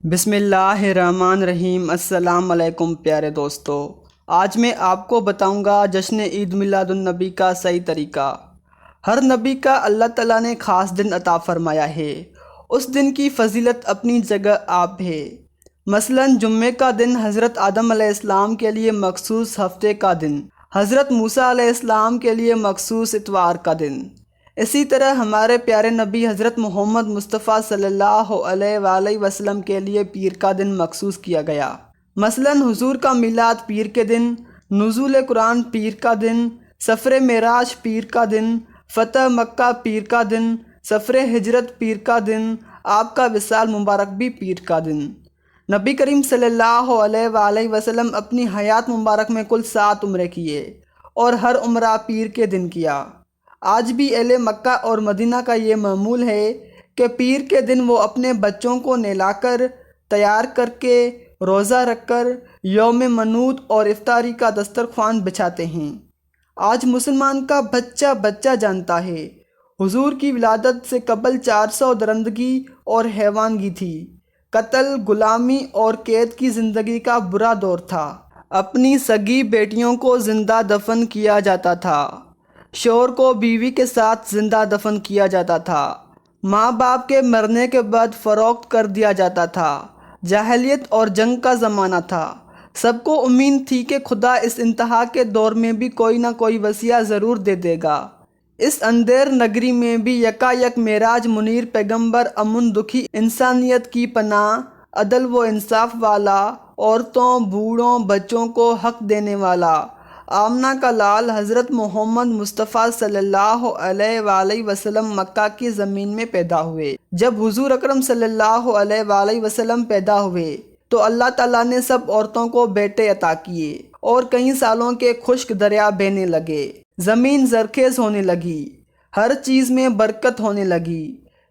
بسم اللہ الرحمن الرحیم۔ السلام علیکم پیارے دوستو، آج میں آپ کو بتاؤں گا جشن عید میلاد النبی کا صحیح طریقہ۔ ہر نبی کا اللہ تعالیٰ نے خاص دن عطا فرمایا ہے، اس دن کی فضیلت اپنی جگہ آپ ہے۔ مثلاً جمعے کا دن حضرت آدم علیہ السلام کے لیے مخصوص ہفتے کا دن، حضرت موسیٰ علیہ السلام کے لیے مخصوص اتوار کا دن۔ اسی طرح ہمارے پیارے نبی حضرت محمد مصطفیٰ صلی اللہ علیہ وآلہ وسلم کے لیے پیر کا دن مخصوص کیا گیا۔ مثلاً حضور کا میلاد پیر کے دن، نزول قرآن پیر کا دن، سفر معراج پیر کا دن، فتح مکہ پیر کا دن، سفر ہجرت پیر کا دن، آپ کا وصال مبارک بھی پیر کا دن۔ نبی کریم صلی اللہ علیہ وآلہ وسلم اپنی حیات مبارک میں کل 7 عمرے کیے اور ہر عمرہ پیر کے دن کیا۔ آج بھی اہل مکہ اور مدینہ کا یہ معمول ہے کہ پیر کے دن وہ اپنے بچوں کو نہلا کر، تیار کر کے، روزہ رکھ کر یوم منود اور افطاری کا دسترخوان بچھاتے ہیں۔ آج مسلمان کا بچہ بچہ جانتا ہے حضور کی ولادت سے قبل 400 درندگی اور حیوانگی تھی، قتل، غلامی اور قید کی زندگی کا برا دور تھا۔ اپنی سگی بیٹیوں کو زندہ دفن کیا جاتا تھا، شوہر کو بیوی کے ساتھ زندہ دفن کیا جاتا تھا، ماں باپ کے مرنے کے بعد فروخت کر دیا جاتا تھا۔ جاہلیت اور جنگ کا زمانہ تھا، سب کو امید تھی کہ خدا اس انتہا کے دور میں بھی کوئی نہ کوئی وسیلہ ضرور دے دے گا۔ اس اندھیر نگری میں بھی یکایک معراج منیر پیغمبر امن دکھی انسانیت کی پناہ، عدل و انصاف والا، عورتوں، بوڑھوں، بچوں کو حق دینے والا، آمنہ کا لال حضرت محمد مصطفیٰ صلی اللہ علیہ وآلہ وسلم مکہ کی زمین میں پیدا ہوئے۔ جب حضور اکرم صلی اللہ علیہ وآلہ وسلم پیدا ہوئے تو اللہ تعالیٰ نے سب عورتوں کو بیٹے عطا کیے اور کئی سالوں کے خشک دریا بہنے لگے، زمین زرخیز ہونے لگی، ہر چیز میں برکت ہونے لگی۔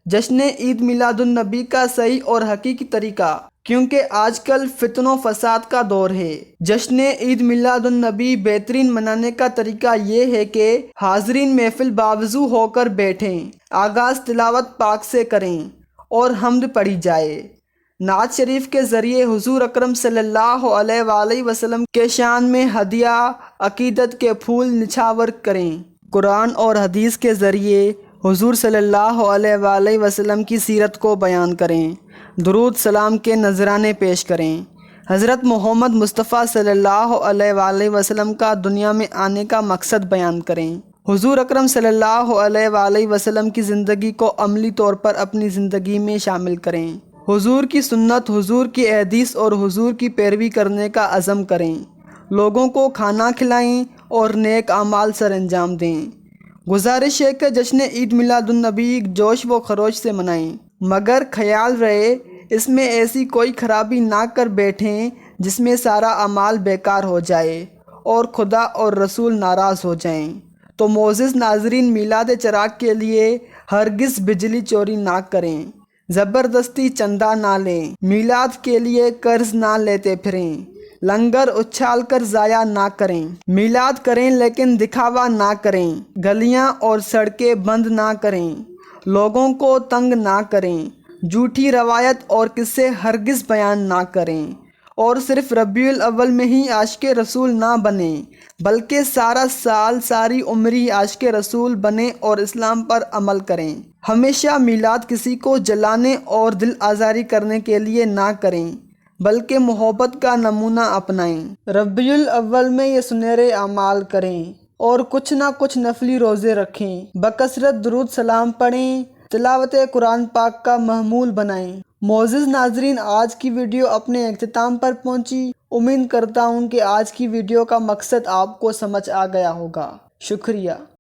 جشن عید میلاد النبی کا صحیح اور حقیقی طریقہ، کیونکہ آج کل فتن و فساد کا دور ہے، جشن عید میلاد النبی بہترین منانے کا طریقہ یہ ہے کہ حاضرین محفل باوضو ہو کر بیٹھیں، آغاز تلاوت پاک سے کریں اور حمد پڑھی جائے، نعت شریف کے ذریعے حضور اکرم صلی اللہ علیہ وآلہ وسلم کے شان میں ہدیہ عقیدت کے پھول نچھاور کریں، قرآن اور حدیث کے ذریعے حضور صلی اللہ علیہ وآلہ وسلم کی سیرت کو بیان کریں، درود سلام کے نذرانے پیش کریں، حضرت محمد مصطفیٰ صلی اللہ علیہ وآلہ وسلم کا دنیا میں آنے کا مقصد بیان کریں، حضور اکرم صلی اللہ علیہ وآلہ وسلم کی زندگی کو عملی طور پر اپنی زندگی میں شامل کریں، حضور کی سنت، حضور کی احادیث اور حضور کی پیروی کرنے کا عزم کریں، لوگوں کو کھانا کھلائیں اور نیک اعمال سر انجام دیں۔ گزارش ہے کہ جشن عید میلاد النبی جوش و خروش سے منائیں، مگر خیال رہے اس میں ایسی کوئی خرابی نہ کر بیٹھیں جس میں سارا اعمال بیکار ہو جائے اور خدا اور رسول ناراض ہو جائیں۔ تو معزز ناظرین، میلاد چراغ کے لیے ہرگز بجلی چوری نہ کریں، زبردستی چندہ نہ لیں، میلاد کے لیے قرض نہ لیتے پھریں، لنگر اچھال کر ضائع نہ کریں، میلاد کریں لیکن دکھاوا نہ کریں، گلیاں اور سڑکیں بند نہ کریں، لوگوں کو تنگ نہ کریں، جھوٹی روایت اور قصے ہرگز بیان نہ کریں، اور صرف ربیع الاول میں ہی عاشق رسول نہ بنیں بلکہ سارا سال، ساری عمر ہی عاشق رسول بنیں اور اسلام پر عمل کریں۔ ہمیشہ میلاد کسی کو جلانے اور دل آزاری کرنے کے لیے نہ کریں بلکہ محبت کا نمونہ اپنائیں۔ ربیع الاول میں یہ سنہرے اعمال کریں اور کچھ نہ کچھ نفلی روزے رکھیں، بکثرت درود سلام پڑھیں، تلاوت قرآن پاک کا محمول بنائیں۔ معزز ناظرین، آج کی ویڈیو اپنے اختتام پر پہنچی۔ امید کرتا ہوں کہ آج کی ویڈیو کا مقصد آپ کو سمجھ آ گیا ہوگا۔ شکریہ۔